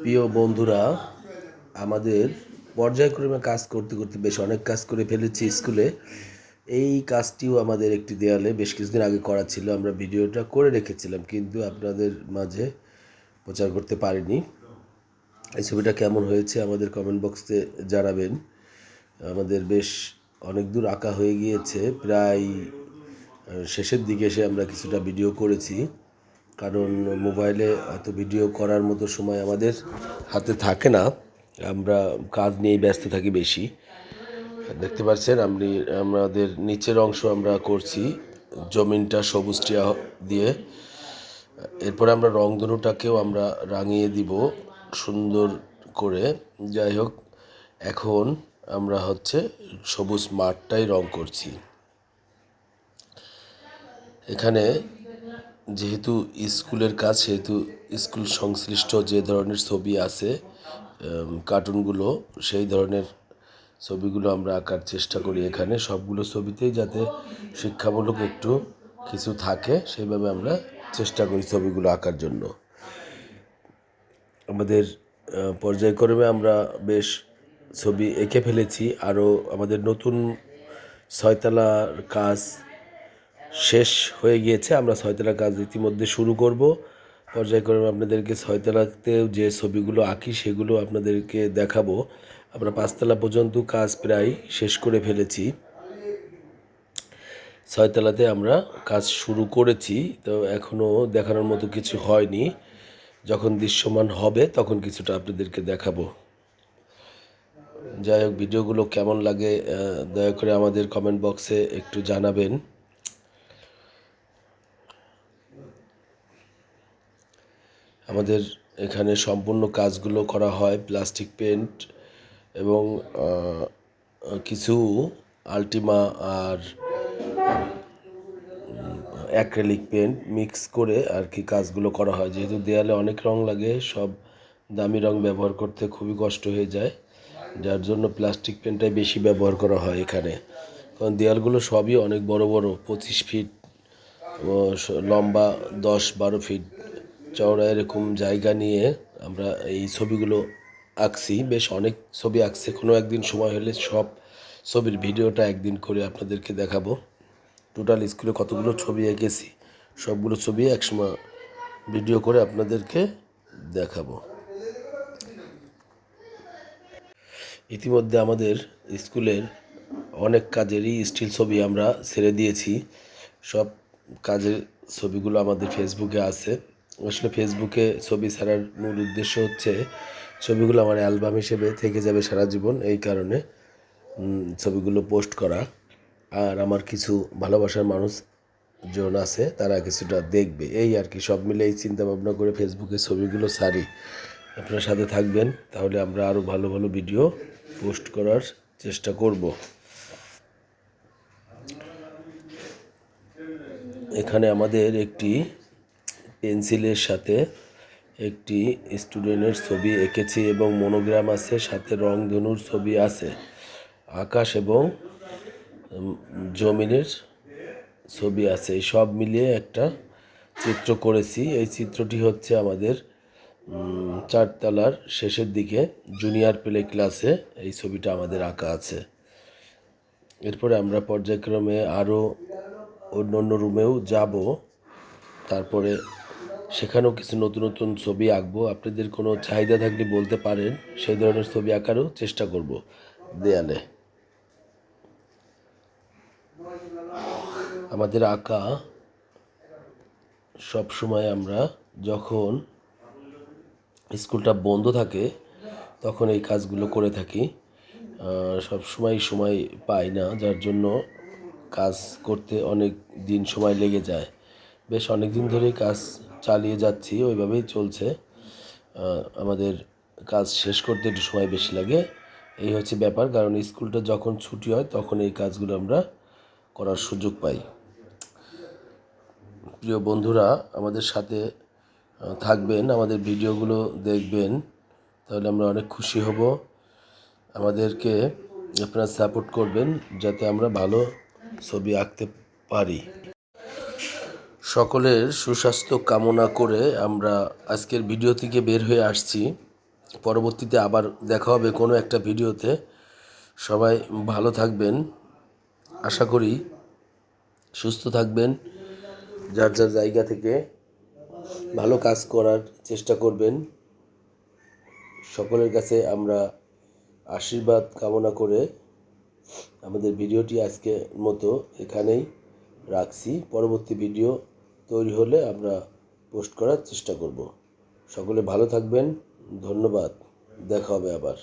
প্রিয় বন্ধুরা, আমাদের পর্যায়ক্রমে কাজ করতে করতে বেশ অনেক কাজ করে ফেলেছি স্কুলে। এই কাজটিও আমাদের একটি দেয়ালে বেশ কিছুদিন আগে করা ছিল। আমরা ভিডিওটা করে রেখেছিলাম, কিন্তু আপনাদের মাঝে প্রচার করতে পারিনি। এই ছবিটা কেমন হয়েছে আমাদের কমেন্ট বক্সে জানাবেন। আমাদের বেশ অনেক দূর আঁকা হয়ে গিয়েছে, প্রায় শেষের দিকে এসে আমরা কিছুটা ভিডিও করেছি, কারণ মোবাইলে এত ভিডিও করার মতো সময় আমাদের হাতে থাকে না। আমরা কাজ নিয়েই ব্যস্ত থাকি বেশি। দেখতে পাচ্ছেন আমাদের নিচের অংশ আমরা করছি জমিনটা সবুজ টিয়া দিয়ে। এরপরে আমরা রংধনুটাকেও আমরা রাঙিয়ে দিব সুন্দর করে। যাই হোক, এখন আমরা সবুজ মাঠটাই রং করছি। এখানে যেহেতু স্কুলের কাজ, সেহেতু স্কুল সংশ্লিষ্ট যে ধরনের ছবি আছে কার্টুনগুলো, সেই ধরনের ছবিগুলো আমরা আঁকার চেষ্টা করি। এখানে সবগুলো ছবিতেই যাতে শিক্ষামূলক একটু কিছু থাকে, সেইভাবে আমরা চেষ্টা করি ছবিগুলো আঁকার জন্য। আমাদের পর্যায়ক্রমে আমরা বেশ ছবি এঁকে ফেলেছি। আরও আমাদের নতুন ছয়তলার কাজ শেষ হয়ে গিয়েছে। আমরা ছয়তলার কাজ ইতিমধ্যে শুরু করব। পর্যায়ক্রমে আপনাদেরকে ছয়তলাতেও যে ছবিগুলো আঁকি সেগুলো আপনাদেরকে দেখাবো। আমরা পাঁচতলা পর্যন্ত কাজ প্রায় শেষ করে ফেলেছি। ছয়তলাতে আমরা কাজ শুরু করেছি, তো এখনও দেখানোর মতো কিছু হয়নি। যখন দৃশ্যমান হবে তখন কিছুটা আপনাদেরকে দেখাবো। যাই হোক, ভিডিওগুলো কেমন লাগে দয়া করে আমাদের কমেন্ট বক্সে একটু জানাবেন। আমাদের এখানে সম্পূর্ণ কাজগুলো করা হয় প্লাস্টিক পেন্ট এবং কিছু আল্টিমা আর অ্যাক্রিলিক পেন্ট মিক্স করে আর কি কাজগুলো করা হয়। যেহেতু দেয়ালে অনেক রং লাগে, সব দামি রং ব্যবহার করতে খুবই কষ্ট হয়ে যায়, যার জন্য প্লাস্টিক পেন্টটাই বেশি ব্যবহার করা হয় এখানে। কারণ দেয়ালগুলো সবই অনেক বড় বড়, 25 ফিট লম্বা, 10-12 ফিট চওড়া, এরকম জায়গা নিয়ে আমরা এই ছবিগুলো আঁকছি। বেশ অনেক ছবি আঁকছে। কোনো একদিন সময় হলে সব ছবির ভিডিওটা একদিন করে আপনাদেরকে দেখাবো। টোটাল স্কুলে কতগুলো ছবি এঁকেছি সবগুলো ছবি একসময় ভিডিও করে আপনাদেরকে দেখাবো। ইতিমধ্যে আমাদের স্কুলের অনেক কাজেরই স্টিল ছবি আমরা ছেড়ে দিয়েছি। সব কাজের ছবিগুলো আমাদের ফেসবুকে আছে। আসলে ফেসবুকে ছবি ছাড়ার মূল উদ্দেশ্য ছবিগুলো আমার অ্যালবাম হিসেবে থেকে যাবে সারা জীবন, এই কারণে ছবিগুলো পোস্ট করা। আর আমার কিছু ভালোবাসার মানুষজন আছে, তারা কিছুটা দেখবে, এই আর কি। সব মিলে এই চিন্তা ভাবনা করে ফেসবুকে ছবিগুলো ছাড়ি। আপনার সাথে থাকবেন, তাহলে আমরা আরও ভালো ভালো ভিডিও পোস্ট করার চেষ্টা করব। এখানে আমাদের একটি পেন্সিলের সাথে একটি স্টুডেন্টের ছবি এঁকেছি এবং মনোগ্রাম আছে, সাথে রংধনুর ছবি আছে, আকাশ এবং জমিনের ছবি আছে। এই সব মিলিয়ে একটা চিত্র করেছি। এই চিত্রটি আমাদের 4তলার শেষের দিকে জুনিয়র প্লে ক্লাসে এই ছবিটা আমাদের আঁকা আছে। এরপরে আমরা পর্যায়ক্রমে আরও অন্য অন্য রুমেও যাব, তারপরে সেখানেও কিছু নতুন নতুন ছবি আঁকবো। আপনাদের কোনো চাহিদা থাকলে বলতে পারেন, সেই ধরনের ছবি আঁকারও চেষ্টা করব দেয়ালে। আমাদের আঁকা সব সময় আমরা যখন স্কুলটা বন্ধ থাকে তখন এই কাজগুলো করে থাকি। সব সময় পাই না, যার জন্য কাজ করতে অনেক দিন সময় লেগে যায়। বেশ অনেক দিন ধরেই কাজ চালিয়ে যাচ্ছি, ওইভাবেই চলছে। আমাদের কাজ শেষ করতে একটু সময় বেশি লাগে, এই ব্যাপার। কারণ স্কুলটা যখন ছুটি হয় তখন এই কাজগুলো আমরা করার সুযোগ পাই। প্রিয় বন্ধুরা, আমাদের সাথে থাকবেন, আমাদের ভিডিওগুলো দেখবেন, তাহলে আমরা অনেক খুশি হব। আমাদেরকে আপনারা সাপোর্ট করবেন যাতে আমরা ভালো ছবি আঁকতে পারি। সকলের সুস্বাস্থ্য কামনা করে আমরা আজকের ভিডিও থেকে বের হয়ে আসছি। পরবর্তীতে আবার দেখা হবে কোনো একটা ভিডিওতে। সবাই ভালো থাকবেন, আশা করি সুস্থ থাকবেন, যার যার জায়গা থেকে ভালো কাজ করার চেষ্টা করবেন। সকলের কাছে আমরা আশীর্বাদ কামনা করে আমাদের ভিডিওটি আজকের মতো এখানেই রাখছি। পরবর্তী ভিডিও তৈরি হলে আমরা পোস্ট করার চেষ্টা করব। সকলে ভালো থাকবেন, ধন্যবাদ, দেখা হবে আবার।